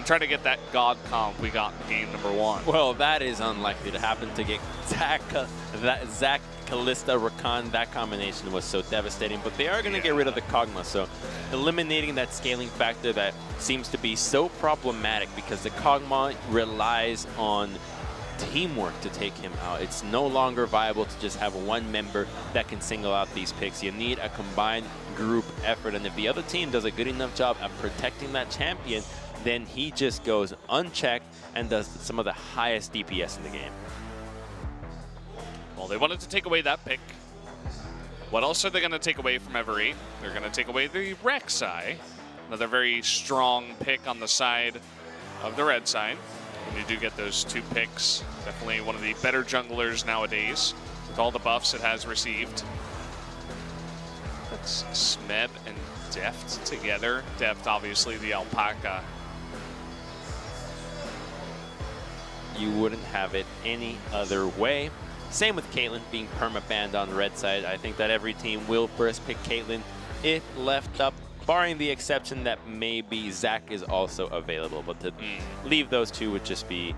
and try to get that God comp we got in game number 1. Well, that is unlikely to happen. To get Zach Kalista Rakan, that combination was so devastating. But they are going to get rid of the Kog'Maw, so eliminating that scaling factor that seems to be so problematic because the Kog'Maw relies on teamwork to take him out. It's no longer viable to just have one member that can single out these picks. You need a combined group effort, and if the other team does a good enough job at protecting that champion, then he just goes unchecked and does some of the highest DPS in the game. Well, they wanted to take away that pick. What else are they going to take away from Ever8? They're going to take away the Rek'Sai, another very strong pick on the side of the red side. And you do get those 2 picks. Definitely one of the better junglers nowadays with all the buffs it has received. That's Smeb and Deft together. Deft, obviously, the alpaca. You wouldn't have it any other way. Same with Caitlyn being perma-banned on red side. I think that every team will first pick Caitlyn if left up, barring the exception that maybe Zach is also available. But to leave those 2 would just be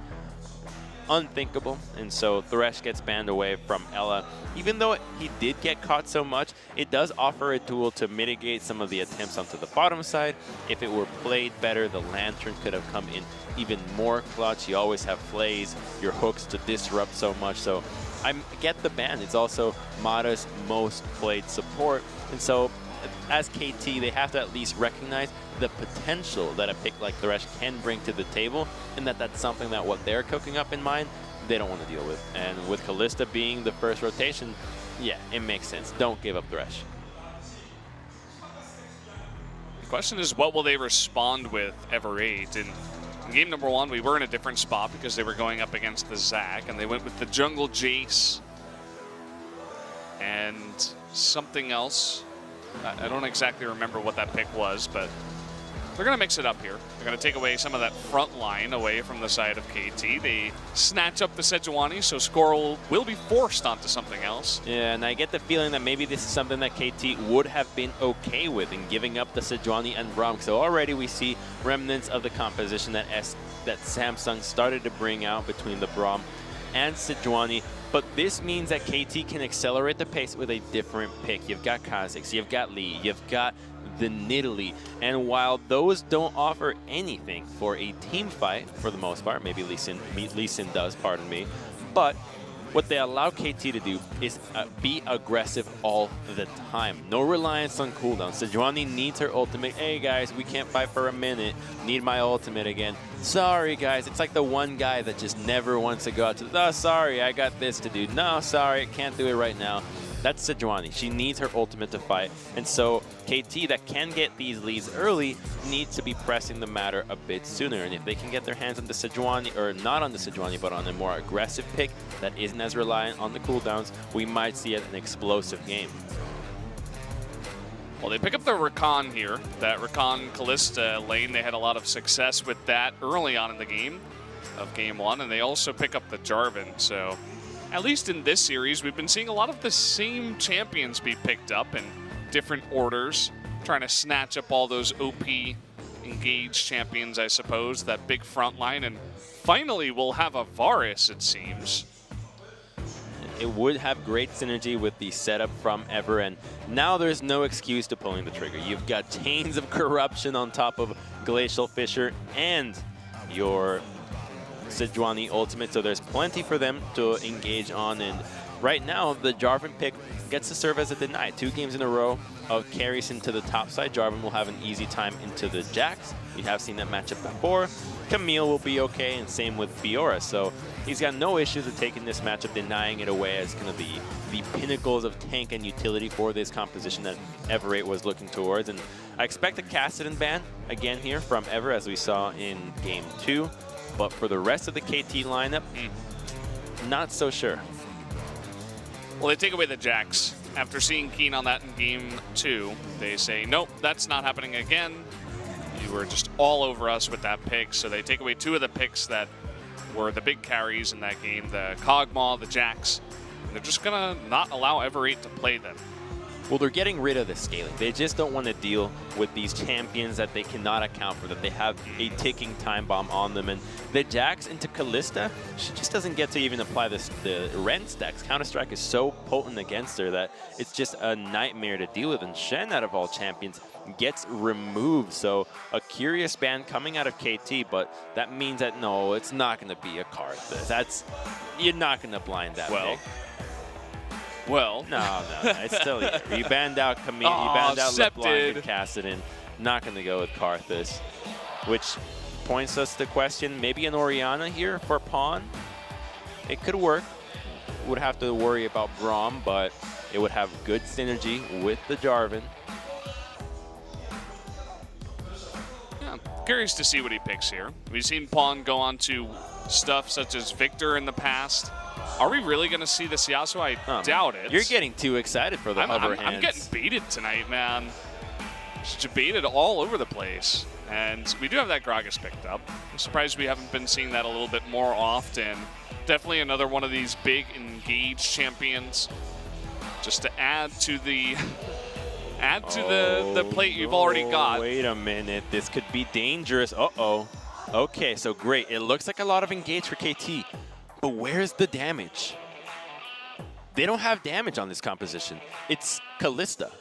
unthinkable. And so Thresh gets banned away from Ella. Even though he did get caught so much, it does offer a tool to mitigate some of the attempts onto the bottom side. If it were played better, the Lantern could have come in even more clutch. You always have Flays, your hooks to disrupt so much. So I get the ban. It's also Mata's most played support. And so as KT, they have to at least recognize the potential that a pick like Thresh can bring to the table, and that's something that what they're cooking up in mind, they don't want to deal with. And with Kalista being the first rotation, yeah, it makes sense. Don't give up Thresh. The question is, what will they respond with Ever8? In game number 1, we were in a different spot because they were going up against the Zac, and they went with the jungle Jace and something else. I don't exactly remember what that pick was, but they're going to mix it up here. They're going to take away some of that front line away from the side of KT. They snatch up the Sejuani, so Squirrel will be forced onto something else. Yeah, and I get the feeling that maybe this is something that KT would have been okay with in giving up the Sejuani and Braum. So already we see remnants of the composition that Samsung started to bring out between the Braum and Sejuani. But this means that KT can accelerate the pace with a different pick. You've got Kha'Zix, you've got Lee, you've got the Nidalee. And while those don't offer anything for a team fight, for the most part, maybe Lee Sin does, pardon me, but what they allow KT to do is be aggressive all the time. No reliance on cooldown. Sejuani needs her ultimate. Hey guys, we can't fight for a minute. Need my ultimate again. Sorry guys, it's like the one guy that just never wants to go out to, oh sorry, I got this to do. No, sorry, I can't do it right now. That's Sejuani. She needs her ultimate to fight. And so KT, that can get these leads early, needs to be pressing the matter a bit sooner. And if they can get their hands on the Sejuani, or not on the Sejuani, but on a more aggressive pick that isn't as reliant on the cooldowns, we might see an explosive game. Well, they pick up the Rakan here. That Rakan Kalista lane, they had a lot of success with that early on in the game of game 1. And they also pick up the Jarvan. So at least in this series, we've been seeing a lot of the same champions be picked up in different orders, trying to snatch up all those OP engaged champions, I suppose, that big front line. And finally, we'll have a Varus, it seems. It would have great synergy with the setup from Ever, and now there's no excuse to pulling the trigger. You've got Chains of Corruption on top of Glacial Fissure and your Sejuani ultimate, so there's plenty for them to engage on. And right now, the Jarvan pick gets to serve as a deny. 2 games in a row of carries into the top side. Jarvan will have an easy time into the Jax. We have seen that matchup before. Camille will be okay, and same with Fiora. So he's got no issues with taking this matchup, denying it away as going to be the pinnacles of tank and utility for this composition that Ever8 was looking towards. And I expect a Kassadin ban again here from Ever, as we saw in game 2. But for the rest of the KT lineup, not so sure. Well, they take away the Jax. After seeing Keen on that in game 2, they say, nope, that's not happening again. You were just all over us with that pick. So they take away 2 of the picks that were the big carries in that game, the Kog'Maw, the Jax. And they're just going to not allow Ever8 to play them. well, they're getting rid of the scaling. They just don't want to deal with these champions that they cannot account for, that they have a ticking time bomb on them. And the Jax into Kalista, she just doesn't get to even apply the Ren stacks. Counter-Strike is so potent against her that it's just a nightmare to deal with. And Shen, out of all champions, gets removed. So a curious ban coming out of KT, but that means that no, it's not going to be a card. You're not going to blind that big. Well, no, it's still here. You banned out Camille, you banned out LeBlanc and Kassadin. Not going to go with Karthus, which points us to question maybe an Orianna here for Pawn. It could work. Would have to worry about Braum, but it would have good synergy with the Jarvan. Yeah, I'm curious to see what he picks here. We've seen Pawn go on to stuff such as Victor in the past. Are we really going to see this Yasuo? I doubt it. You're getting too excited for the hover hands. I'm getting baited tonight, man. Just baited all over the place. And we do have that Gragas picked up. I'm surprised we haven't been seeing that a little bit more often. Definitely another one of these big engaged champions. Just to add to the the plate you've already got. Wait a minute. This could be dangerous. Uh-oh. Okay, so great. It looks like a lot of engage for KT. But where's the damage? They don't have damage on this composition. It's Kalista.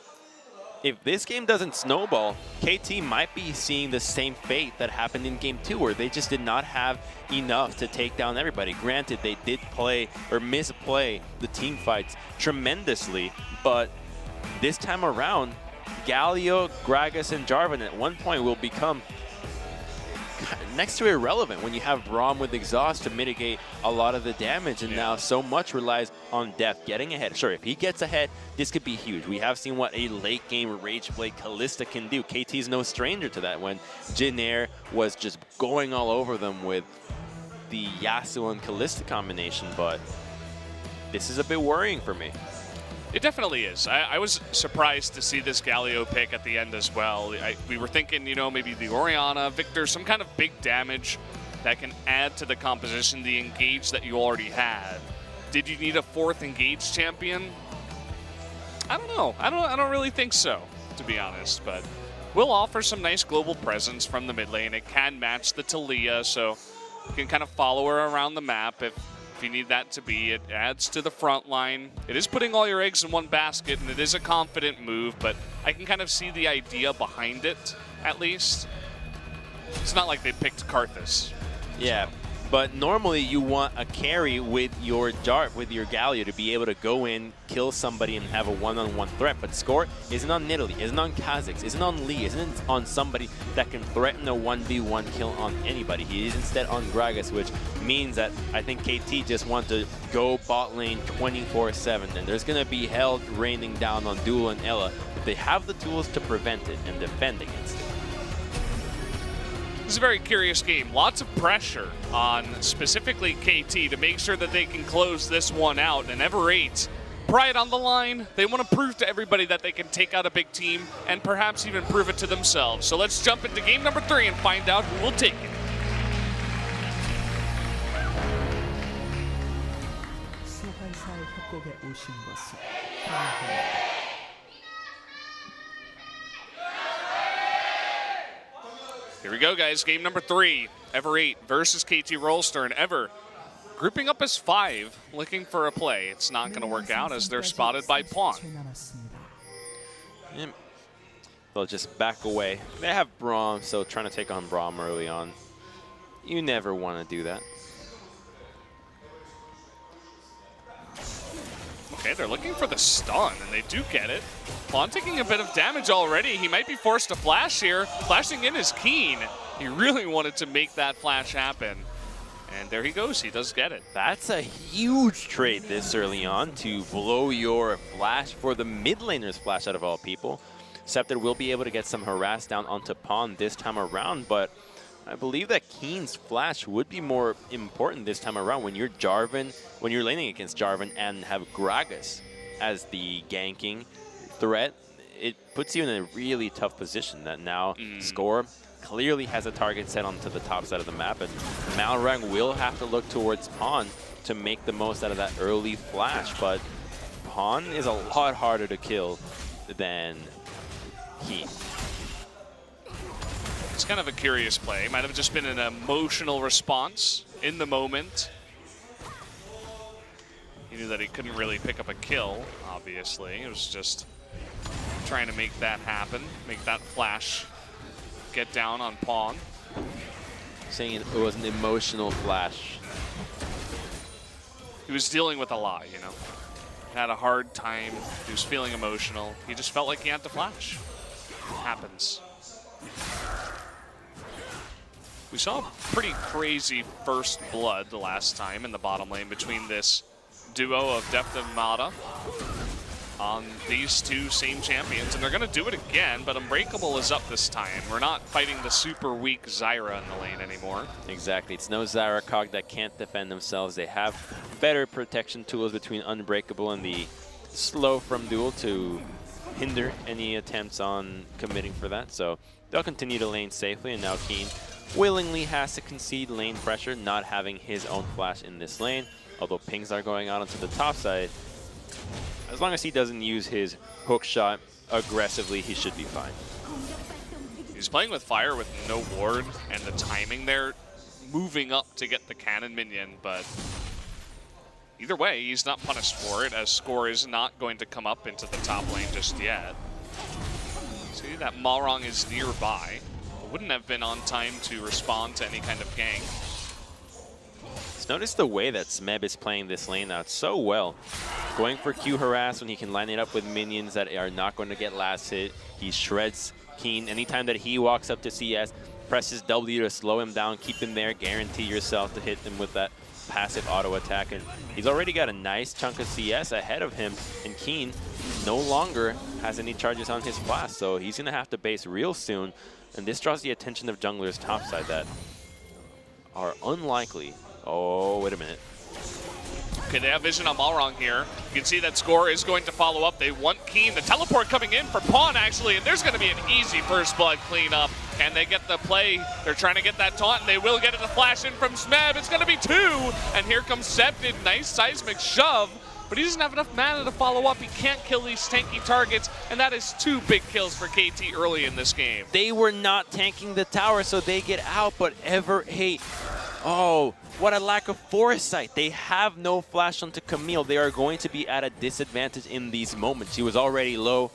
If this game doesn't snowball, KT might be seeing the same fate that happened in Game 2, where they just did not have enough to take down everybody. Granted, they did play or misplay the team fights tremendously, but this time around, Galio, Gragas, and Jarvan at one point will become next to irrelevant when you have Braum with exhaust to mitigate a lot of the damage, and now so much relies on Deft getting ahead. Sure, if he gets ahead, this could be huge. We have seen what a late game Rage Play Kalista can do. KT's no stranger to that when Jin was just going all over them with the Yasuo and Kalista combination, but this is a bit worrying for me. It definitely is. I was surprised to see this Galio pick at the end as well. We were thinking, you know, maybe the Orianna, Victor, some kind of big damage that can add to the composition, the engage that you already had. Did you need a fourth engage champion? I don't know. I don't really think so, to be honest. But we'll offer some nice global presence from the mid lane. It can match the Talia, so you can kind of follow her around the map if you need that to be. It adds to the front line. It is putting all your eggs in one basket, and it is a confident move, but I can kind of see the idea behind it, at least. It's not like they picked Karthus. Yeah, but normally you want a carry with your Galio to be able to go in, kill somebody, and have a one-on-one threat. But Score isn't on Nidalee, isn't on Kha'Zix, isn't on Lee, isn't on somebody that can threaten a 1v1 kill on anybody. He is instead on Gragas, which means that I think KT just want to go bot lane 24/7, and there's going to be hell raining down on Duel and Ella, but they have the tools to prevent it and defend against it. This is a very curious game. Lots of pressure on specifically KT to make sure that they can close this one out. And Ever8, pride on the line. They want to prove to everybody that they can take out a big team and perhaps even prove it to themselves. So let's jump into game number 3 and find out who will take it. Here we go, guys. Game number 3. Ever8 versus KT Rolster, and Ever grouping up as 5, looking for a play. It's not going to work out as they're spotted by Pawn. Yeah. They'll just back away. They have Braum, so trying to take on Braum early on. You never want to do that. Okay, they're looking for the stun, and they do get it. Pawn taking a bit of damage already. He might be forced to flash here. Flashing in is keen. He really wanted to make that flash happen. And there he goes. He does get it. That's a huge trade this early on to blow your flash for the mid laner's flash out of all people. Scepter will be able to get some harass down onto Pawn this time around, but I believe that Keen's flash would be more important this time around when you're Jarvan, when you're laning against Jarvan and have Gragas as the ganking threat. It puts you in a really tough position that now Score clearly has a target set onto the top side of the map, and Malrang will have to look towards Pawn to make the most out of that early flash, but Pawn is a lot harder to kill than Keen. It's kind of a curious play. Might have just been an emotional response in the moment. He knew that he couldn't really pick up a kill, obviously. It was just trying to make that happen, make that flash get down on Pawn. Saying it was an emotional flash. He was dealing with a lot, you know. Had a hard time. He was feeling emotional. He just felt like he had to flash. It happens. We saw a pretty crazy first blood the last time in the bottom lane between this duo of Deft and Mata on these two same champions, and they're going to do it again, but Unbreakable is up this time. We're not fighting the super weak Zyra in the lane anymore. Exactly. It's no Zyra Cog that can't defend themselves. They have better protection tools between Unbreakable and the slow from duel to hinder any attempts on committing for that. So they'll continue to lane safely, and now Keen willingly has to concede lane pressure, not having his own flash in this lane. Although pings are going out onto the top side, as long as he doesn't use his hook shot aggressively, he should be fine. He's playing with fire with no ward, and the timing there, moving up to get the cannon minion, but either way, he's not punished for it, as Score is not going to come up into the top lane just yet. See that Malrong is nearby. Wouldn't have been on time to respond to any kind of gank. Just notice the way that Smeb is playing this lane out so well. Going for Q harass when he can line it up with minions that are not going to get last hit. He shreds Keen. Anytime that he walks up to CS, presses W to slow him down, keep him there, guarantee yourself to hit him with that passive auto attack. And he's already got a nice chunk of CS ahead of him, and Keen no longer has any charges on his flash, so he's going to have to base real soon. And this draws the attention of junglers topside that are unlikely. Oh, wait a minute. Okay, they have vision on Malrong here. You can see that Score is going to follow up. They want Keen. The teleport coming in for Pawn, actually, and there's going to be an easy first blood cleanup. Can they get the play? They're trying to get that taunt, and they will get it to flash in from Smeb. It's going to be 2, and here comes Septid. Nice seismic shove, but he doesn't have enough mana to follow up. He can't kill these tanky targets, and that is 2 big kills for KT early in this game. They were not tanking the tower, so they get out, but oh, what a lack of foresight. They have no flash onto Camille. They are going to be at a disadvantage in these moments. She was already low.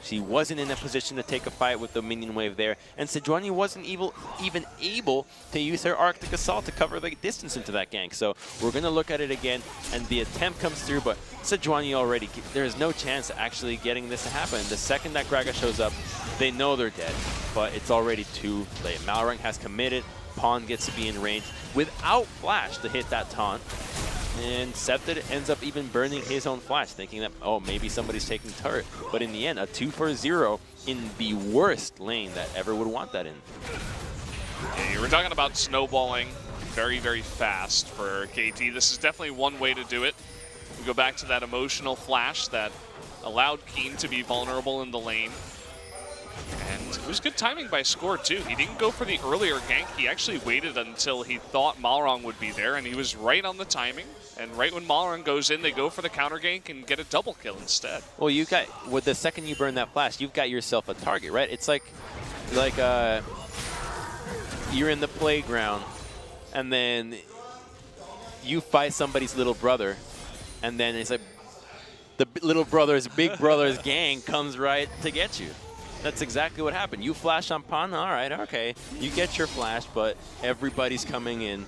She wasn't in a position to take a fight with the minion wave there. And Sejuani wasn't even able to use her Arctic Assault to cover the distance into that gank. So we're going to look at it again, and the attempt comes through, but Sejuani already, there is no chance of actually getting this to happen. The second that Graga shows up, they know they're dead, but it's already too late. Malrong has committed. Pawn gets to be in range without flash to hit that taunt. And Septid ends up even burning his own flash, thinking that, oh, maybe somebody's taking turret. But in the end, a 2-for-0 in the worst lane that ever would want that in. Yeah, you were talking about snowballing very, very fast for KT. This is definitely one way to do it. We go back to that emotional flash that allowed Keen to be vulnerable in the lane. And it was good timing by Score, too. He didn't go for the earlier gank. He actually waited until he thought Malrong would be there, and he was right on the timing. And right when Malrong goes in, they go for the counter gank and get a double kill instead. Well, you got, with the second you burn that flash, you've got yourself a target, right? It's like you're in the playground, and then you fight somebody's little brother, and then it's like the little brother's big brother's gang comes right to get you. That's exactly what happened. You flash on Pawn, all right, okay. You get your flash, but everybody's coming in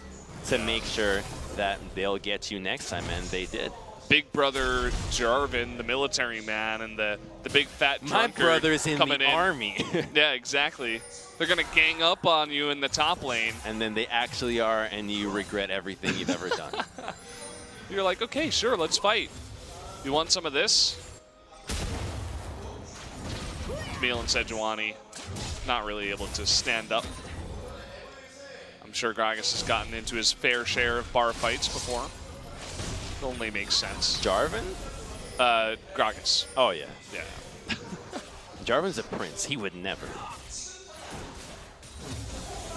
to make sure that they'll get you next time, and they did. Big brother Jarvan, the military man, and the big fat drunkard. My brother's in the army. Yeah, exactly. They're going to gang up on you in the top lane. And then they actually are, and you regret everything you've ever done. You're like, okay, sure, let's fight. You want some of this? Camille and Sejuani not really able to stand up. I'm sure Gragas has gotten into his fair share of bar fights before. It only makes sense. Jarvan? Gragas. Oh, yeah. Yeah. Jarvan's a prince. He would never.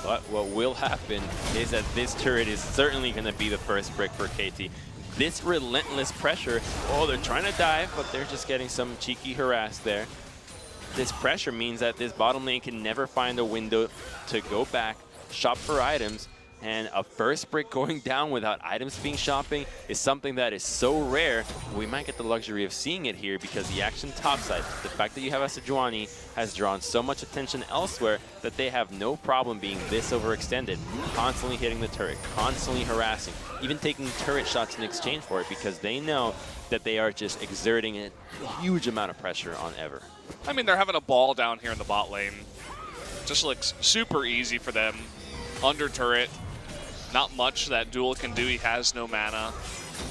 But what will happen is that this turret is certainly going to be the first brick for KT. this relentless pressure. Oh, they're trying to dive, but they're just getting some cheeky harass there. This pressure means that this bottom lane can never find a window to go back, shop for items, and a first brick going down without items being shopping is something that is so rare. We might get the luxury of seeing it here because the action topside, the fact that you have a Sejuani has drawn so much attention elsewhere that they have no problem being this overextended, constantly hitting the turret, constantly harassing, even taking turret shots in exchange for it because they know that they are just exerting a huge amount of pressure on Ever. I mean, they're having a ball down here in the bot lane. Just looks super easy for them. Under turret. Not much that Duel can do. He has no mana.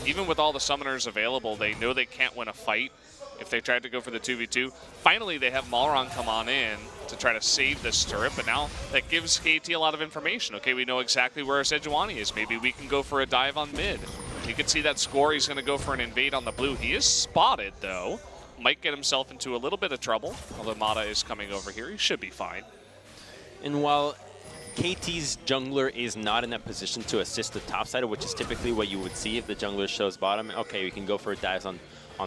Even with all the summoners available, they know they can't win a fight if they tried to go for the 2v2. Finally, they have Malron come on in to try to save this turret, but now that gives KT a lot of information. Okay, we know exactly where Sejuani is. Maybe we can go for a dive on mid. You can see that score. He's going to go for an invade on the blue. He is spotted, though. Might get himself into a little bit of trouble, although Mata is coming over here. He should be fine. And while KT's jungler is not in that position to assist the top side, which is typically what you would see if the jungler shows bottom. Okay, we can go for dives on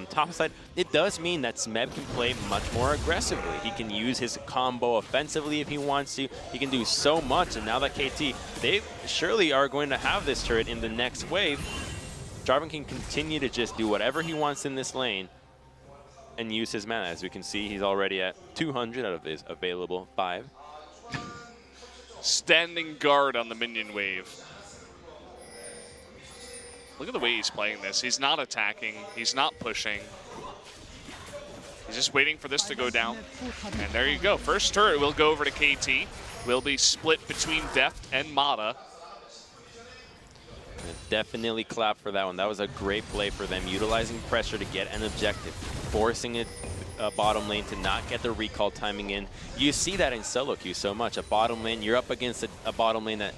top side. It does mean that Smeb can play much more aggressively. He can use his combo offensively if he wants to. He can do so much, and now that KT, they surely are going to have this turret in the next wave. Jarvan can continue to just do whatever he wants in this lane and use his mana. As we can see, he's already at 200 out of his available 5. Standing guard on the minion wave. Look at the way he's playing this. He's not attacking. He's not pushing. He's just waiting for this to go down. And there you go. First turret will go over to KT. Will be split between Deft and Mata. Definitely clap for that one. That was a great play for them, utilizing pressure to get an objective, forcing it bottom lane to not get the recall timing in. You see that in solo queue so much. A bottom lane, you're up against a bottom lane that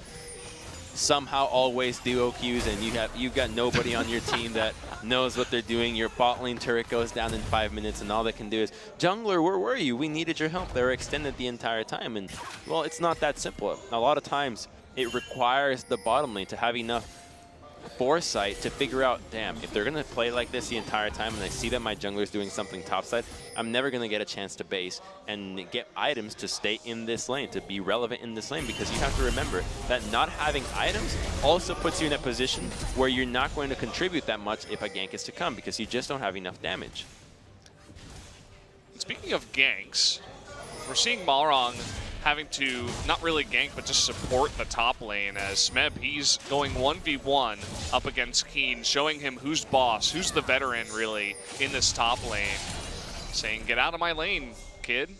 somehow always duo queues, and you've got nobody on your team that knows what they're doing. Your bot lane turret goes down in 5 minutes, and all they can do is, jungler, where were you? We needed your help. They were extended the entire time, and well, it's not that simple. A lot of times, it requires the bottom lane to have enough foresight to figure out, damn, if they're going to play like this the entire time and I see that my jungler's doing something topside, I'm never going to get a chance to base and get items to stay in this lane, to be relevant in this lane, because you have to remember that not having items also puts you in a position where you're not going to contribute that much if a gank is to come, because you just don't have enough damage. Speaking of ganks, we're seeing Malron having to not really gank, but just support the top lane as Smeb, he's going 1v1 up against Keen, showing him who's boss, who's the veteran really in this top lane. Saying, get out of my lane, kid.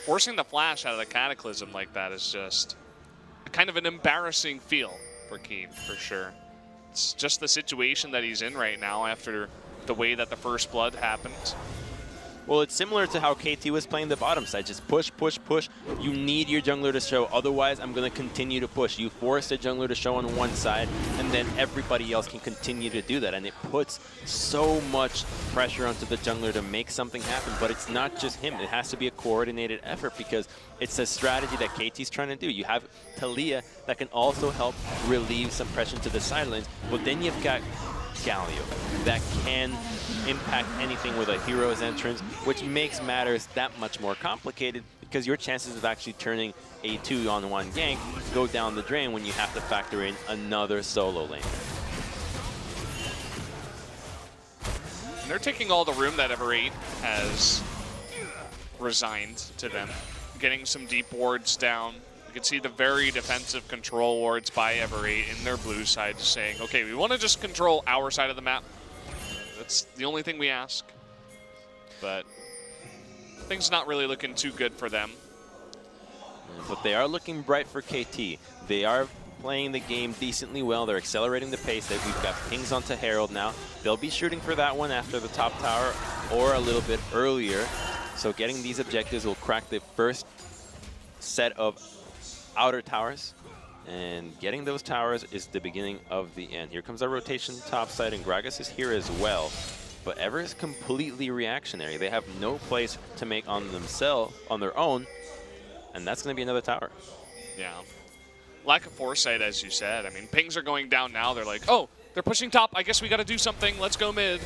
Forcing the flash out of the Cataclysm like that is just kind of an embarrassing feel for Keen, for sure. It's just the situation that he's in right now after the way that the first blood happened. Well, it's similar to how KT was playing the bottom side. Just push, push, push. You need your jungler to show. Otherwise, I'm going to continue to push. You force the jungler to show on one side, and then everybody else can continue to do that. And it puts so much pressure onto the jungler to make something happen. But it's not just him. It has to be a coordinated effort because it's a strategy that KT's trying to do. You have Talia that can also help relieve some pressure to the sidelines. But then you've got Galio that can impact anything with a hero's entrance, which makes matters that much more complicated because your chances of actually turning a 2-on-1 gank go down the drain when you have to factor in another solo lane. And they're taking all the room that Ever8 has resigned to them, getting some deep wards down. You can see the very defensive control wards by Ever8 in their blue side, just saying, okay, we want to just control our side of the map. That's the only thing we ask. But things not really looking too good for them. But they are looking bright for KT. They are playing the game decently well. They're accelerating the pace. We've got pings onto Herald now. They'll be shooting for that one after the top tower or a little bit earlier. So getting these objectives will crack the first set of outer towers, and getting those towers is the beginning of the end. Here comes our rotation topside, and Gragas is here as well. But Ever is completely reactionary. They have no place to make on themselves, on their own, and that's going to be another tower. Yeah. lack of foresight, as you said. I mean, pings are going down now. They're like, oh, they're pushing top. I guess we got to do something. Let's go mid.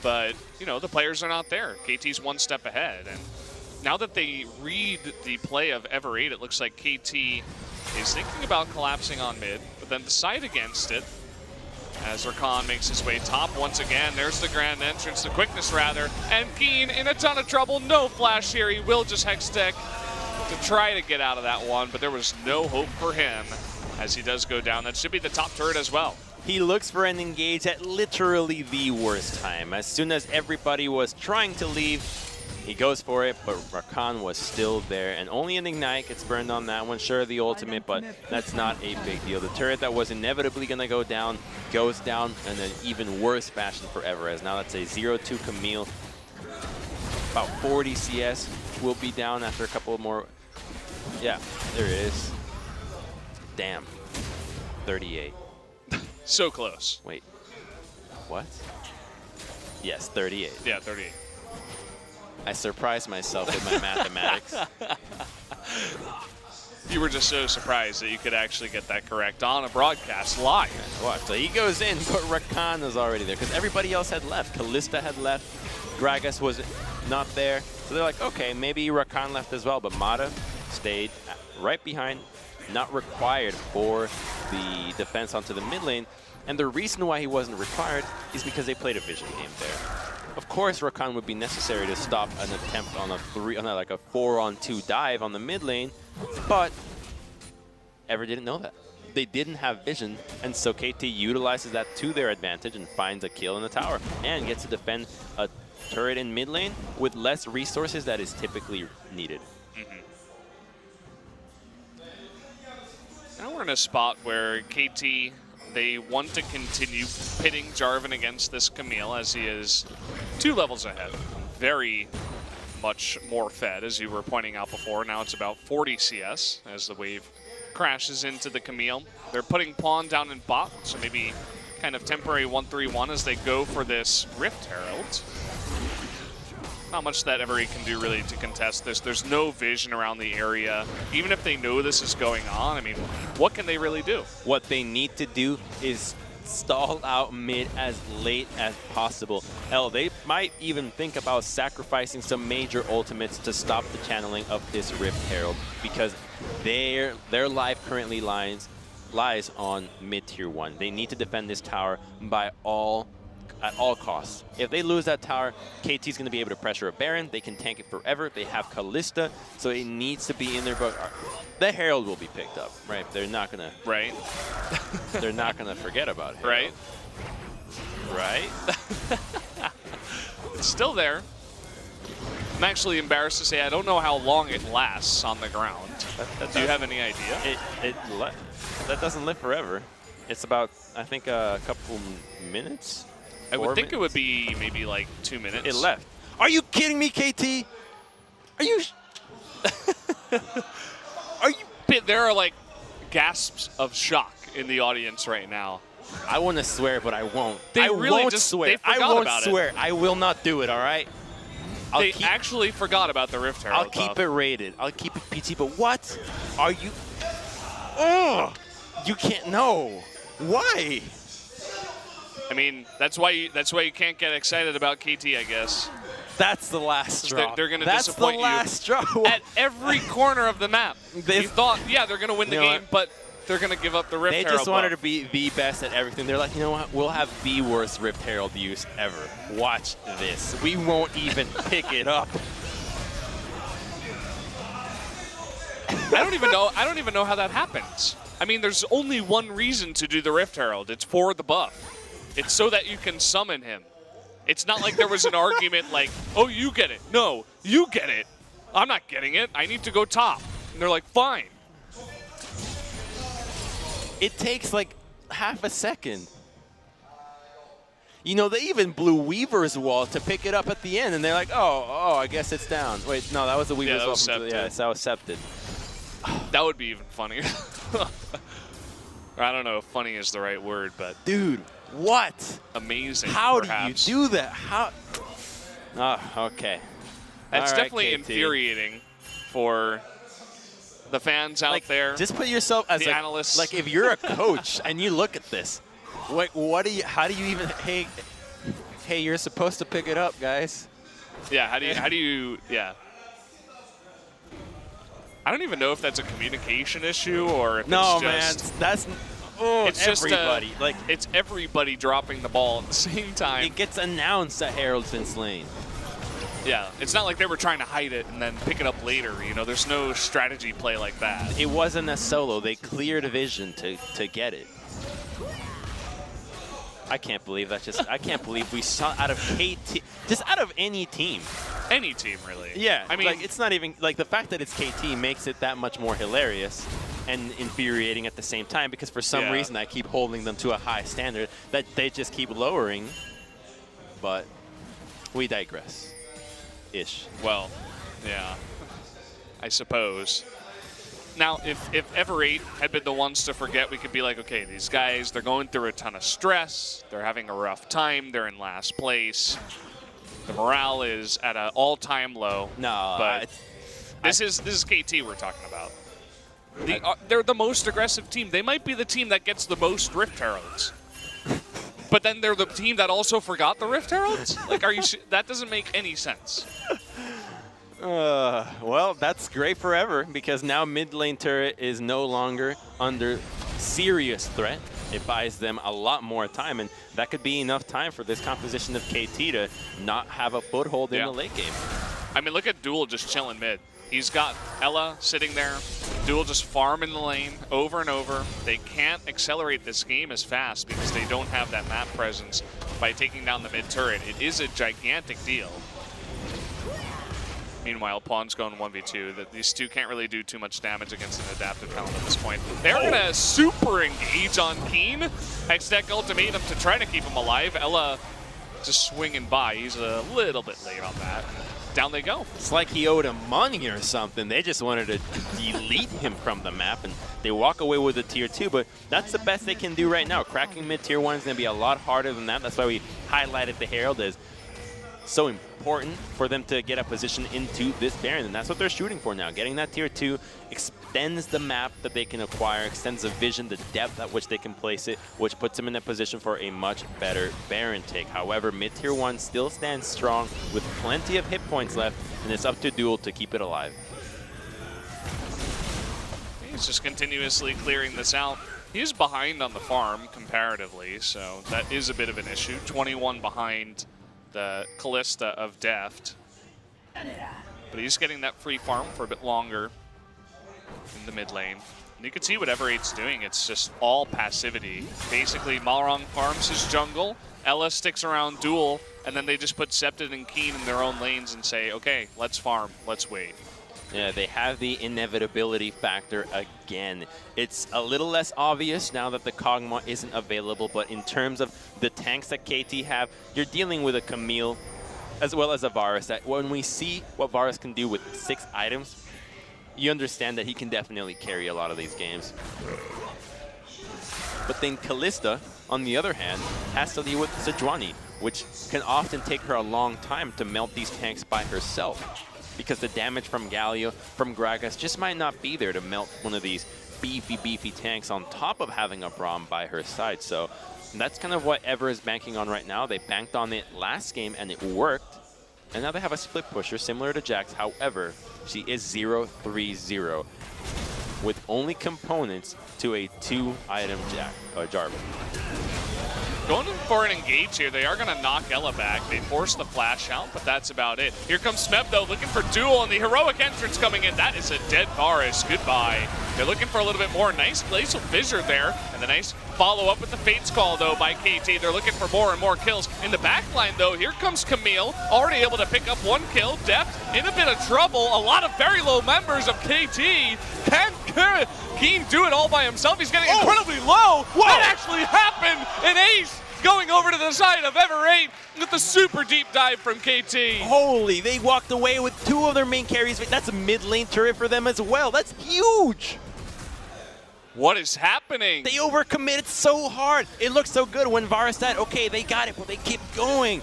But, you know, the players are not there. KT's one step ahead. And now that they read the play of Ever 8, it looks like KT is thinking about collapsing on mid, but then decide against it as Rakan makes his way top once again. There's the grand entrance, the quickness rather, and Keen in a ton of trouble. No flash here. He will just Hextech to try to get out of that one, but there was no hope for him as he does go down. That should be the top turret as well. He looks for an engage at literally the worst time. As soon as everybody was trying to leave, he goes for it, but Rakan was still there, and only an Ignite gets burned on that one. Sure, the ultimate, but that's not a big deal. The turret that was inevitably going to go down goes down in an even worse fashion for Ever, as now that's a 0-2 Camille. About 40 CS will be down after a couple more. Yeah, there it is. Damn. 38. So close. Wait. What? Yes, 38. Yeah, 38. I surprised myself with my mathematics. You were just so surprised that you could actually get that correct on a broadcast live. Watch. So he goes in, but Rakan was already there because everybody else had left. Kalista had left. Gragas was not there. So they're like, okay, maybe Rakan left as well, but Mata stayed right behind, not required for the defense onto the mid lane. And the reason why he wasn't required is because they played a vision game there. Of course, Rakan would be necessary to stop an attempt on a 4-on-2 dive on the mid lane, but Ever didn't know that. They didn't have vision, and so KT utilizes that to their advantage and finds a kill in the tower and gets to defend a turret in mid lane with less resources that is typically needed. Now we're in a spot where KT, they want to continue pitting Jarvan against this Camille as he is 2 levels ahead. Very much more fed, as you were pointing out before. Now it's about 40 CS as the wave crashes into the Camille. They're putting Pawn down in bot, so maybe kind of temporary 1-3-1 as they go for this Rift Herald. Not much that Ever 8 can do really to contest this. There's no vision around the area. Even if they know this is going on, I mean, what can they really do? What they need to do is stall out mid as late as possible. Hell, they might even think about sacrificing some major ultimates to stop the channeling of this Rift Herald, because their life currently lies on mid tier 1. They need to defend this tower at all costs. If they lose that tower, KT's going to be able to pressure a Baron. They can tank it forever. They have Kalista, so it needs to be in there. But the Herald will be picked up, right? They're not going to. Right. They're not going to forget about Herald. Right. It's still there. I'm actually embarrassed to say I don't know how long it lasts on the ground. Do you have any idea? That doesn't live forever. It's about, I think, a couple minutes. I would think it would be maybe like 2 minutes. It left. Are you kidding me, KT? Are you? Are you? There are like gasps of shock in the audience right now. I want to swear, but I won't. They I really won't just swear. I won't swear. I will not do it. All right. They actually forgot about the Rift Herald. I'll keep it rated. I'll keep it PT. But what? Are you? Oh, you can't know. Why? I mean, that's why you can't get excited about KT, I guess. That's the last straw. They're going to disappoint you. That's the last straw. At every corner of the map. They thought, yeah, they're going to win the game, but they're going to give up the Rift Herald. They just wanted to be the best at everything. They're like, you know what? We'll have the worst Rift Herald use ever. Watch this. We won't even pick it up. I don't even know how that happens. I mean, there's only one reason to do the Rift Herald. It's for the buff. It's so that you can summon him. It's not like there was an argument like, oh, you get it. No, you get it. I'm not getting it. I need to go top. And they're like, fine. It takes like half a second. You know, they even blew Weaver's wall to pick it up at the end, and they're like, oh, I guess it's down. Wait, no, that was the Weaver's wall. Yeah, that was Septed. That would be even funnier. I don't know if funny is the right word, but... Dude, what? Amazing, How perhaps. do you do that? How? Oh, okay. That's All right, definitely KT. infuriating for the fans out there. Just put yourself as the analysts. Like if you're a coach and you look at this, what do you? How do you even? Hey, you're supposed to pick it up, guys. Yeah. How do you? Yeah. I don't even know if that's a communication issue or if no, it's just. Man, that's. It's everybody. Just it's everybody dropping the ball at the same time. It gets announced that Herald's been slain. Yeah, it's not like they were trying to hide it and then pick it up later. You know, there's no strategy play like that. It wasn't a solo. They cleared a vision to get it. I can't believe that. I can't believe we saw out of KT, just out of any team. Any team, really. Yeah, I mean, like, it's not even, like, the fact that it's KT makes it that much more hilarious and infuriating at the same time, because for some reason I keep holding them to a high standard that they just keep lowering. But we digress. Ish. Well, yeah, I suppose. Now, if Ever 8 had been the ones to forget, we could be like, okay, these guys, they're going through a ton of stress. They're having a rough time. They're in last place. The morale is at an all-time low. No, but this is KT we're talking about. They're the most aggressive team. They might be the team that gets the most Rift Heralds. But then they're the team that also forgot the Rift Heralds? Like, that doesn't make any sense. Well, that's great forever, because now mid lane turret is no longer under serious threat. It buys them a lot more time, and that could be enough time for this composition of KT to not have a foothold in the late game. I mean, look at Duel just chilling mid. He's got Ella sitting there. Duel just farming the lane over and over. They can't accelerate this game as fast because they don't have that map presence by taking down the mid turret. It is a gigantic deal. Meanwhile, Pawn's going 1v2. These two can't really do too much damage against an adaptive talent at this point. They're going to super engage on Keen. Hextech ultimatum to try to keep him alive. Ella just swinging by. He's a little bit late on that. Down they go. It's like he owed him money or something. They just wanted to delete him from the map, and they walk away with a tier 2, but that's the best they can do right now. Cracking mid tier 1 is going to be a lot harder than that. That's why we highlighted the Herald as so important for them to get a position into this Baron, and that's what they're shooting for now. Getting that tier 2 extends the map that they can acquire, extends the vision, the depth at which they can place it, which puts them in a position for a much better Baron take. However, mid tier 1 still stands strong with plenty of hit points left, and it's up to Duel to keep it alive. He's just continuously clearing this out. He's behind on the farm comparatively, so that is a bit of an issue. 21 behind the Callista of Deft. But he's getting that free farm for a bit longer in the mid lane. And you can see what Ever 8's doing. It's just all passivity. Basically, Malrong farms his jungle, Ella sticks around Duel, and then they just put Septed and Keen in their own lanes and say, okay, let's farm, let's wait. Yeah, they have the inevitability factor again. It's a little less obvious now that the Kog'Maw isn't available, but in terms of the tanks that KT have, you're dealing with a Camille as well as a Varus. That when we see what Varus can do with 6 items, you understand that he can definitely carry a lot of these games. But then Callista, on the other hand, has to deal with Sejuani, which can often take her a long time to melt these tanks by herself, because the damage from Galio, from Gragas, just might not be there to melt one of these beefy tanks on top of having a Braum by her side. So that's kind of what Ever is banking on right now. They banked on it last game and it worked. And now they have a split pusher similar to Jax. However, she is 0-3-0 with only components to a 2-item Jarvan. Going in for an engage here. They are going to knock Ella back. They force the flash out, but that's about it. Here comes Smeb, though, looking for Duel, and the heroic entrance coming in. That is a dead Varus. Goodbye. They're looking for a little bit more. Nice glacial fissure there, and the nice follow-up with the Fates call, though, by KT. They're looking for more and more kills. In the back line, though, here comes Camille, already able to pick up 1 kill. Deft in a bit of trouble. A lot of very low members of KT. Can Keen do it all by himself? He's getting incredibly low. Whoa. That actually happened. An ace going over to the side of Ever 8 with a super deep dive from KT. Holy, they walked away with 2 of their main carries. That's a mid lane turret for them as well. That's huge. What is happening? They overcommitted so hard. It looked so good when Varus said, okay, they got it, but they kept going.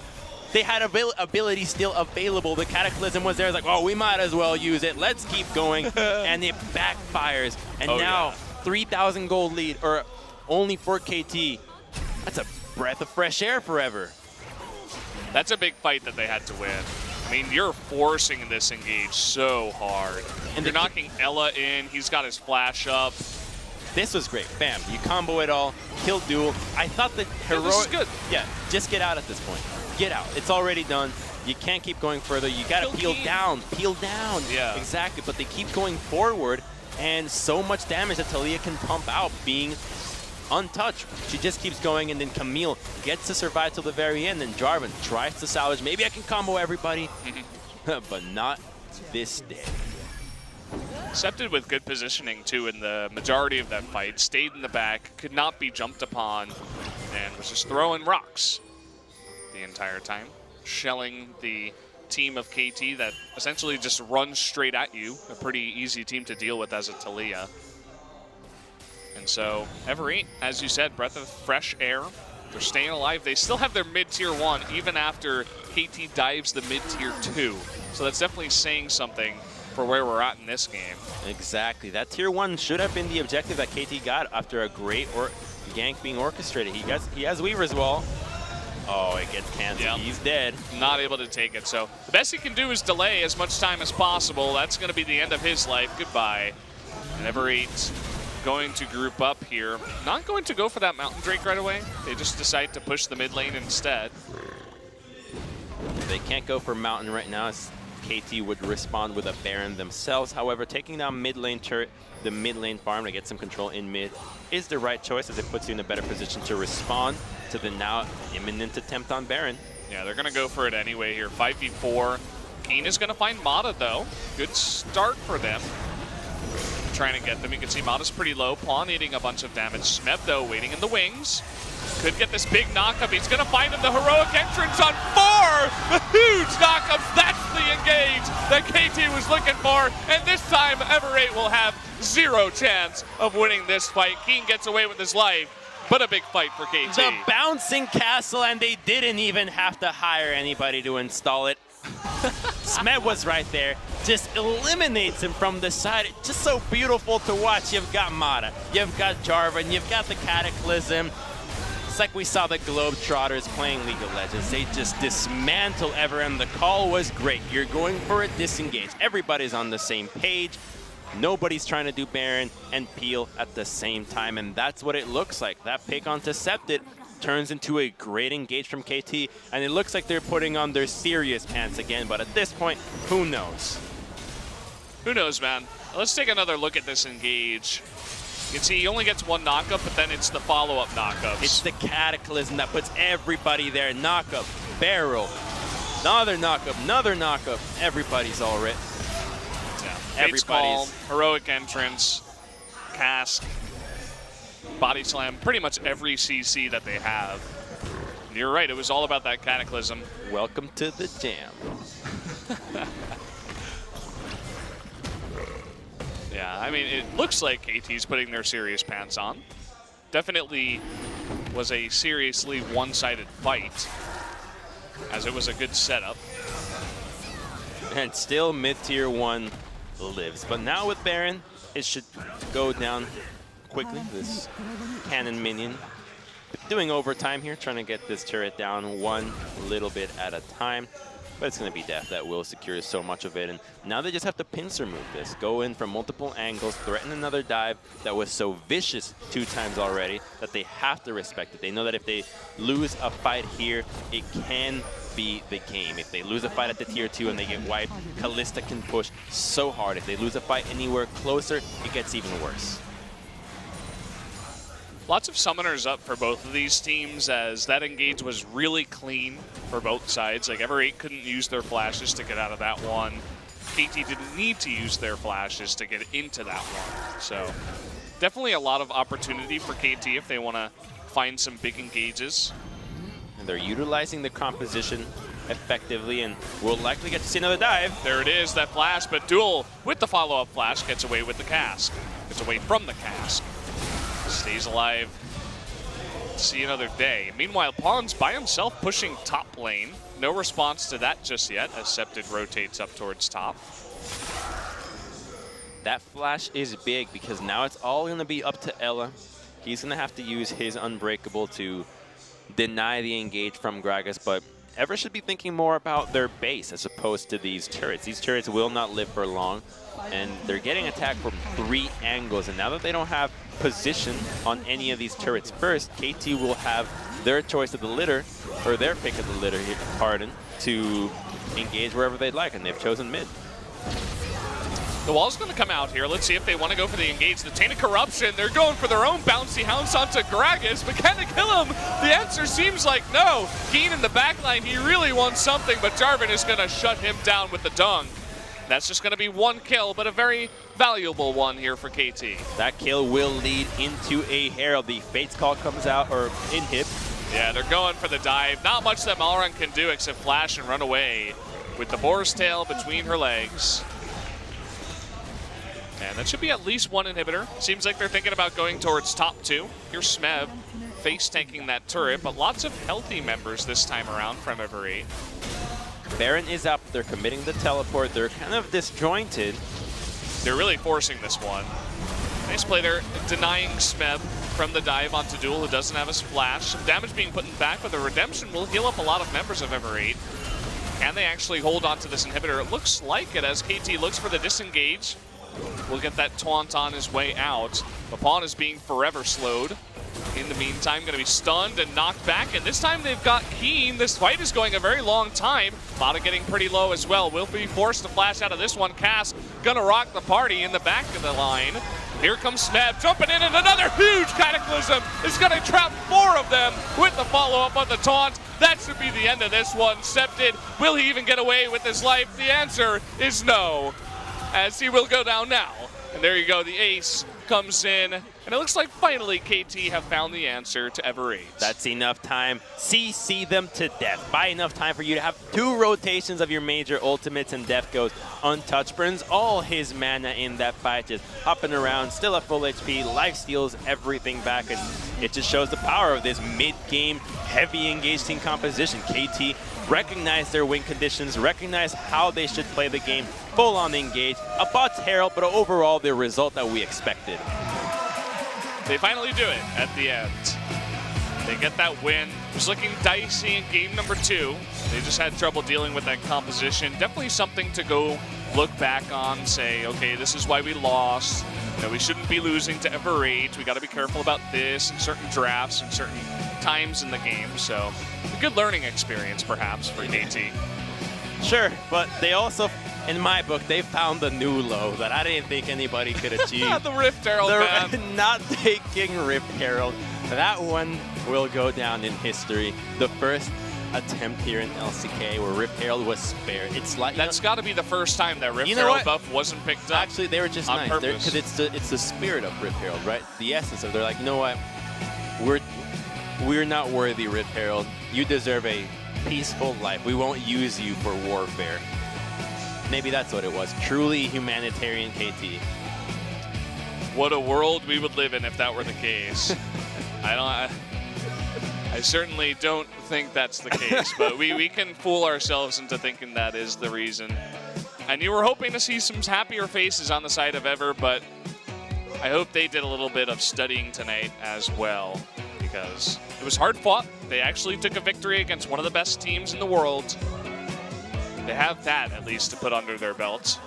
They had ability still available. The Cataclysm was there. It's like, oh, we might as well use it. Let's keep going. And it backfires. And now 3,000 gold lead, or only for KT. That's a breath of fresh air forever. That's a big fight that they had to win. I mean, you're forcing this engage so hard. And you're knocking Ella in. He's got his flash up. This was great. Bam. You combo it all. Kill duel. I thought the heroic... this is good. Yeah, just get out at this point. Get out. It's already done. You can't keep going further. You got to peel down. Peel down. Yeah. Exactly. But they keep going forward, and so much damage that Talia can pump out being untouched. She just keeps going, and then Camille gets to survive till the very end, and Jarvan tries to salvage. Maybe I can combo everybody, but not this day. Septed with good positioning, too, in the majority of that fight. Stayed in the back, could not be jumped upon, and was just throwing rocks the entire time. Shelling the team of KT that essentially just runs straight at you. A pretty easy team to deal with as a Talia. And so, Ever8, as you said, breath of fresh air. They're staying alive. They still have their mid-tier 1, even after KT dives the mid-tier 2. So that's definitely saying something for where we're at in this game. Exactly. That tier 1 should have been the objective that KT got after a great gank being orchestrated. He has Weaver's Wall. Oh, it gets canceled. Yep. He's dead. Not able to take it. So the best he can do is delay as much time as possible. That's going to be the end of his life. Goodbye. And Ever8 going to group up here. Not going to go for that Mountain Drake right away. They just decide to push the mid lane instead. They can't go for Mountain right now. KT would respond with a Baron themselves. However, taking down mid lane turret, the mid lane farm to get some control in mid is the right choice, as it puts you in a better position to respond to the now imminent attempt on Baron. Yeah, they're going to go for it anyway here. 5v4. Keen is going to find Mata, though. Good start for them. Trying to get them. You can see Mata's pretty low. Pawn eating a bunch of damage. Smeb, though, waiting in the wings. Could get this big knockup. He's going to find him. The heroic entrance on 4! The huge knockups. That's the engage that KT was looking for. And this time, Ever8 will have zero chance of winning this fight. Keen gets away with his life, but a big fight for KT. The bouncing castle, and they didn't even have to hire anybody to install it. Smeb was right there, just eliminates him from the side. It's just so beautiful to watch. You've got Mata, you've got Jarvan, you've got the Cataclysm. It's like we saw the Globetrotters playing League of Legends. They just dismantle Ever, and the call was great. You're going for a disengage. Everybody's on the same page. Nobody's trying to do Baron and Peel at the same time, and that's what it looks like. That pick onto Septed turns into a great engage from KT, and it looks like they're putting on their serious pants again, but at this point, who knows? Who knows, man? Let's take another look at this engage. You can see he only gets one knockup, but then it's the follow-up knockups. It's the Cataclysm that puts everybody there. Knockup, barrel, another knockup. Everybody's all right. Yeah. Everybody's calm, heroic entrance, cask, body slam, pretty much every CC that they have. And you're right, it was all about that Cataclysm. Welcome to the jam. Yeah, I mean, it looks like KT's putting their serious pants on. Definitely was a seriously one-sided fight, as it was a good setup. And still mid-tier 1 lives. But now with Baron, it should go down quickly. This cannon minion doing overtime here, trying to get this turret down one little bit at a time. But it's going to be death that will secure so much of it. And now they just have to pincer move this. Go in from multiple angles, threaten another dive that was so vicious 2 times already that they have to respect it. They know that if they lose a fight here, it can be the game. If they lose a fight at the tier 2 and they get wiped, Kalista can push so hard. If they lose a fight anywhere closer, it gets even worse. Lots of summoners up for both of these teams, as that engage was really clean for both sides. Like, Ever8 couldn't use their flashes to get out of that one. KT didn't need to use their flashes to get into that one. So definitely a lot of opportunity for KT if they want to find some big engages. And they're utilizing the composition effectively, and we'll likely get to see another dive. There it is, that flash, but Duel with the follow-up flash gets away with the cask. Gets away from the cask. Stays alive to see another day. Meanwhile, Pawns by himself pushing top lane. No response to that just yet as Septid rotates up towards top. That flash is big because now it's all going to be up to Ella. He's going to have to use his Unbreakable to deny the engage from Gragas, but Ever should be thinking more about their base as opposed to these turrets. These turrets will not live for long, and they're getting attacked from 3 angles. And now that they don't have position on any of these turrets first, KT will have their choice of the litter, or their pick of the litter, pardon, to engage wherever they'd like, and they've chosen mid. The wall's going to come out here. Let's see if they want to go for the engage. The Tainted Corruption, they're going for their own bouncy hounce onto Gragas, but can they kill him? The answer seems like no. Keen in the backline, he really wants something, but Jarvan is going to shut him down with the dung. That's just going to be 1 kill, but a very valuable one here for KT. That kill will lead into a Herald. The Fate's Call comes out, or inhib. Yeah, they're going for the dive. Not much that Malrun can do except flash and run away with the Boar's Tail between her legs. And that should be at least 1 inhibitor. Seems like they're thinking about going towards top 2. Here's Smeb face tanking that turret, but lots of healthy members this time around from Ever 8. Baron is up. They're committing the teleport. They're kind of disjointed. They're really forcing this one. Nice play there, denying Smeb from the dive onto Duel, who doesn't have a splash. Some damage being put in back, but the Redemption will heal up a lot of members of Ever 8. Can they actually hold on to this inhibitor? It looks like it as KT looks for the disengage. We'll get that taunt on his way out. But Pawn is being forever slowed. In the meantime, going to be stunned and knocked back. And this time they've got Keen. This fight is going a very long time. Bada getting pretty low as well. Will be forced to flash out of this one. Cass gonna rock the party in the back of the line. Here comes Smeb jumping in, and another huge Cataclysm is gonna trap 4 of them with the follow-up on the taunt. That should be the end of this one. Septid, will he even get away with his life? The answer is no, as he will go down now. And there you go, the ace comes in, and it looks like finally KT have found the answer to Ever 8. That's enough time. CC them to death. Buy enough time for you to have 2 rotations of your major ultimates, and Death goes untouched. Burns all his mana in that fight, just hopping around, still at full HP. Life steals everything back, and it just shows the power of this mid-game heavy engaged team composition. KT recognize their win conditions, recognize how they should play the game, full on engage. A bot's Herald, but overall the result that we expected. They finally do it at the end. They get that win. It was looking dicey in game number 2. They just had trouble dealing with that composition. Definitely something to go look back on, say, okay, this is why we lost. You know, we shouldn't be losing to Ever 8. We got to be careful about this in certain drafts and certain times in the game. So a good learning experience, perhaps, for KT. Sure, but they also, in my book, they found the new low that I didn't think anybody could achieve. The Rift Herald, man. Not taking Rift Herald. That one will go down in history. The first attempt here in LCK where Rift Herald was spared. It's like that's got to be the first time that Rift Herald buff wasn't picked up. Actually, they were just nice because it's the spirit of Rift Herald, right? The essence of. They're like, you know what? We're not worthy, Rift Herald. You deserve a peaceful life. We won't use you for warfare. Maybe that's what it was. Truly humanitarian KT. What a world we would live in if that were the case. I certainly don't think that's the case, but we can fool ourselves into thinking that is the reason. And you were hoping to see some happier faces on the side of Ever, but I hope they did a little bit of studying tonight as well, because it was hard fought. They actually took a victory against one of the best teams in the world. They have that, at least, to put under their belts.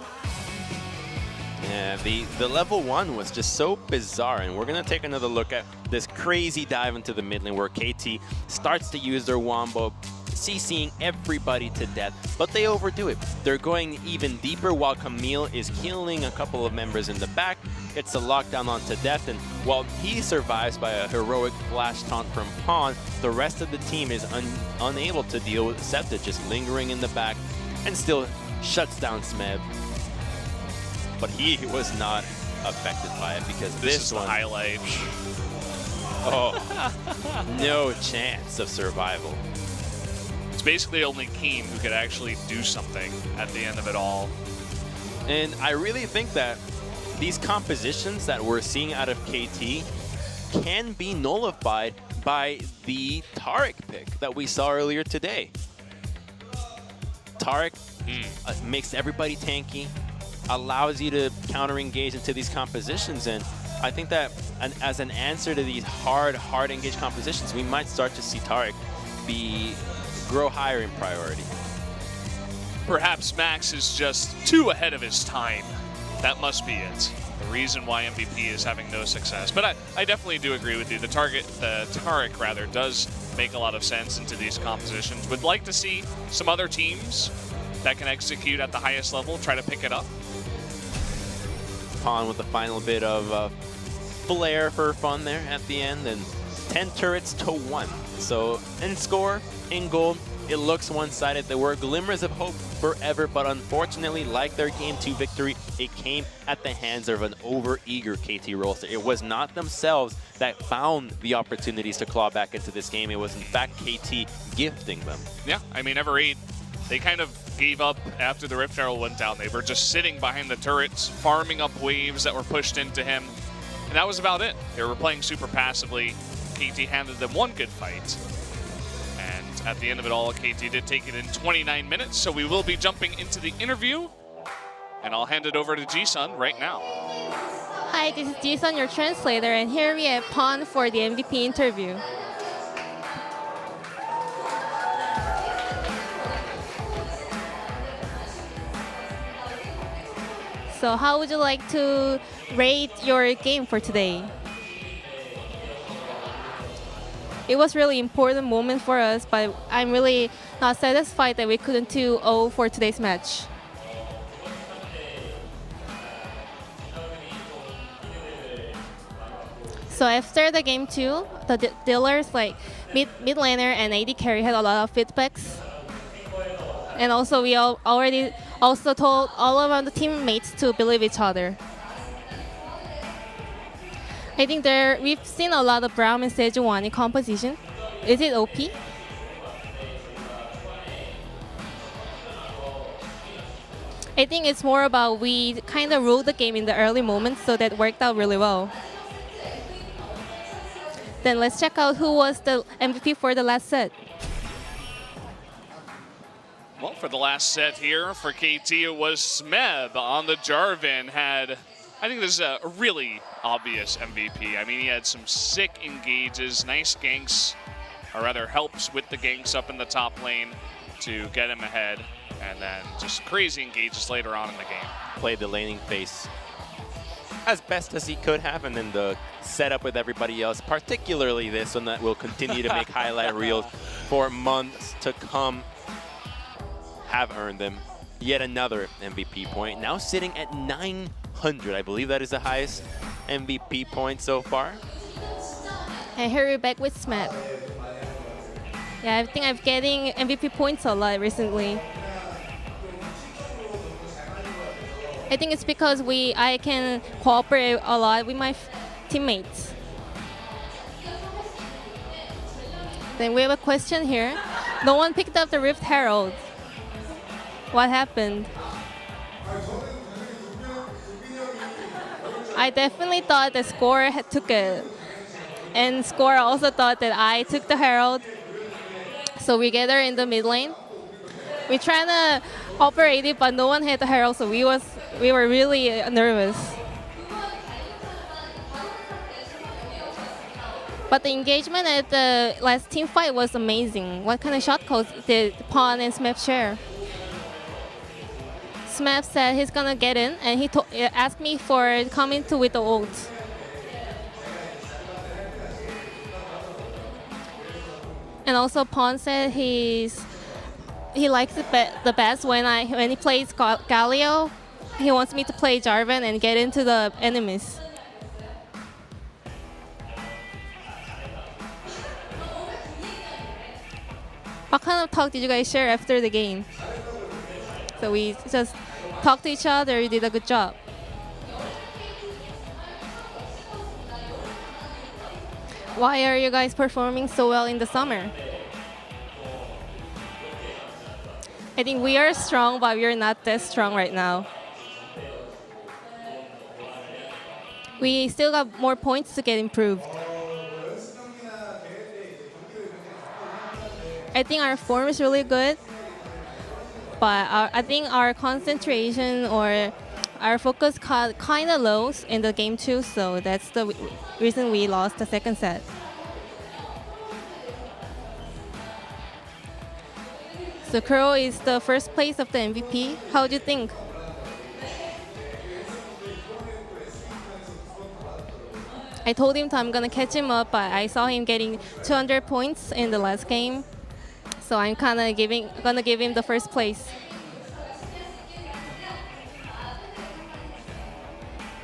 Yeah, the level 1 was just so bizarre, and we're going to take another look at this crazy dive into the mid lane where KT starts to use their wombo, CCing everybody to death, but they overdo it. They're going even deeper while Camille is killing a couple of members in the back, gets a lockdown onto Death, and while he survives by a heroic flash taunt from Pawn, the rest of the team is unable to deal with Septid just lingering in the back and still shuts down Smeb. But he was not affected by it because this is one, the highlight. Oh, no chance of survival. It's basically only Keen who could actually do something at the end of it all. And I really think that these compositions that we're seeing out of KT can be nullified by the Taric pick that we saw earlier today. Taric makes everybody tanky, allows you to counter-engage into these compositions, and I think that as an answer to these hard engage compositions, we might start to see Taric grow higher in priority. Perhaps Max is just too ahead of his time. That must be it. The reason why MVP is having no success. But I definitely do agree with you. The Taric rather, does make a lot of sense into these compositions. Would like to see some other teams that can execute at the highest level try to pick it up. Pawn with the final bit of flair for fun there at the end, and 10 turrets to 1. So in score, in gold, it looks one-sided. There were glimmers of hope forever, but unfortunately, like their Game 2 victory, it came at the hands of an over-eager KT roster. It was not themselves that found the opportunities to claw back into this game. It was, in fact, KT gifting them. Yeah, I mean, Ever8, they kind of gave up after the Rift Herald went down. They were just sitting behind the turrets, farming up waves that were pushed into him, and that was about it. They were playing super passively. KT handed them one good fight. And at the end of it all, KT did take it in 29 minutes, so we will be jumping into the interview, and I'll hand it over to Jisun right now. Hi, this is Jisun, your translator, and here we have Pawn for the MVP interview. So how would you like to rate your game for today? It was really important moment for us, but I'm really not satisfied that we couldn't 2-0 for today's match. So after the game 2, the dealers like mid laner and AD carry had a lot of feedbacks. And also we already also told all of our teammates to believe each other. I think we've seen a lot of Braum and Sejuani composition. Is it OP? I think it's more about we kind of ruled the game in the early moments, so that worked out really well. Then let's check out who was the MVP for the last set. Well, for the last set here for KT, it was Smeb on the Jarvan. I think this is a really obvious MVP. I mean, he had some sick engages, nice ganks, or rather helps with the ganks up in the top lane to get him ahead, and then just crazy engages later on in the game. Played the laning phase as best as he could have, and then the setup with everybody else, particularly this one that will continue to make highlight reels for months to come, have earned them yet another MVP point. Now sitting at 900. I believe that is the highest MVP point so far. And here we're back with Smeb. Yeah, I think I'm getting MVP points a lot recently. I think it's because I can cooperate a lot with my teammates. Then we have a question here. No one picked up the Rift Herald. What happened? I definitely thought the Score took it. And Score also thought that I took the Herald. So we gather in the mid lane. We trying to operate it, but no one had the Herald, so we were really nervous. But the engagement at the last team fight was amazing. What kind of shot codes did Pawn and Smeb share? Smeb said he's gonna get in, and he asked me for coming to with the ult. And also Pawn said he likes it the best when he plays Galio. He wants me to play Jarvan and get into the enemies. What kind of talk did you guys share after the game? So we just talked to each other. You did a good job. Why are you guys performing so well in the summer? I think we are strong, but we are not that strong right now. We still got more points to get improved. I think our form is really good, but I think our concentration or our focus got kind of low in the game 2, so that's the reason we lost the second set. So Kuro is the first place of the MVP. How do you think? I told him I'm gonna catch him up, but I saw him getting 200 points in the last game, so I'm kind of gonna give him the first place.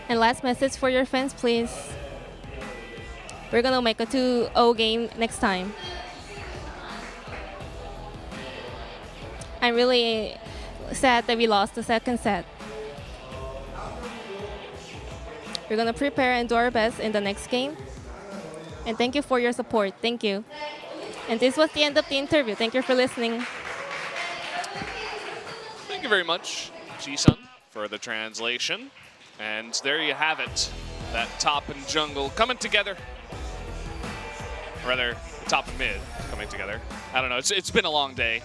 And last message for your fans, please. We're gonna make a 2-0 game next time. I'm really sad that we lost the second set. We're gonna prepare and do our best in the next game. And thank you for your support. Thank you. And this was the end of the interview. Thank you for listening. Thank you very much, Ji-sun, for the translation. And there you have it. That top and jungle coming together. Or rather, top and mid coming together. I don't know. It's been a long day.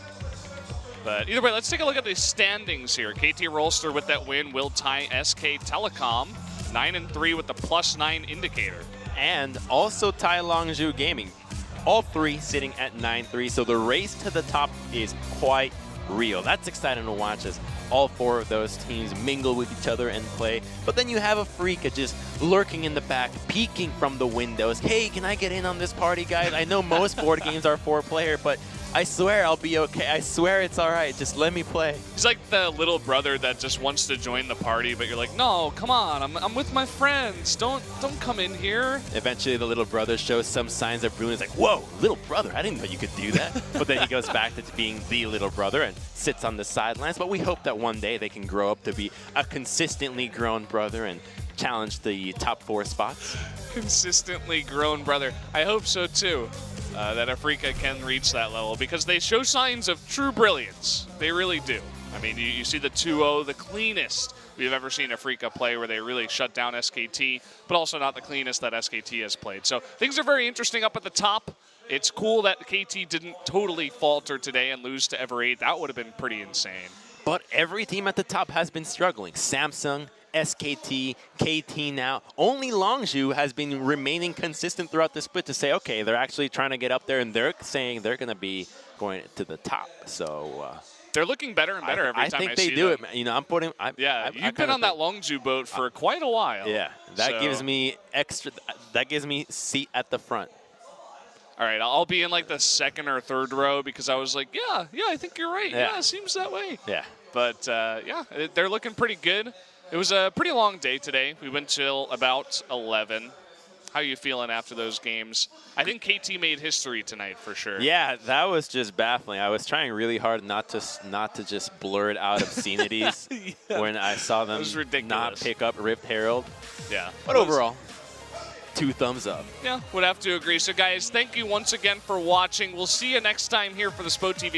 But either way, let's take a look at the standings here. KT Rolster with that win will tie SK Telecom 9-3 with the +9 indicator. And also Tai Longzhu Gaming. All three sitting at 9-3, so the race to the top is quite real. That's exciting to watch as all four of those teams mingle with each other and play. But then you have a Freaka just lurking in the back, peeking from the windows. Hey, can I get in on this party, guys? I know most board games are 4-player, but I swear I'll be okay. I swear it's all right. Just let me play. He's like the little brother that just wants to join the party, but you're like, no, come on, I'm with my friends. Don't come in here. Eventually, the little brother shows some signs of brilliance, like, whoa, little brother, I didn't know you could do that. But then he goes back to being the little brother and sits on the sidelines. But we hope that one day they can grow up to be a consistently grown brother and challenge the top 4 spots. Consistently grown brother. I hope so too. That Afrika can reach that level because they show signs of true brilliance. They really do. I mean, you see the 2-0, the cleanest we've ever seen Afrika play where they really shut down SKT, but also not the cleanest that SKT has played. So things are very interesting up at the top. It's cool that KT didn't totally falter today and lose to Ever 8. That would have been pretty insane. But every team at the top has been struggling. Samsung, SKT, KT now. Only Longzhu has been remaining consistent throughout the split to say, okay, they're actually trying to get up there, and they're saying they're going to be going to the top. So they're looking better and better every time I see them. I think they do it, man. You know, I'm putting. You've been on that Longzhu boat for quite a while. Yeah, that gives me extra. That gives me seat at the front. All right, I'll be in like the 2nd or 3rd row because I was like, yeah, I think you're right. Yeah, it seems that way. Yeah. But yeah, they're looking pretty good. It was a pretty long day today. We went till about 11. How are you feeling after those games? I think KT made history tonight for sure. Yeah, that was just baffling. I was trying really hard not to just blur it out obscenities when I saw them not pick up Rift Herald. Yeah. But overall, 2 thumbs up. Yeah, would have to agree. So guys, thank you once again for watching. We'll see you next time here for the SPO TV.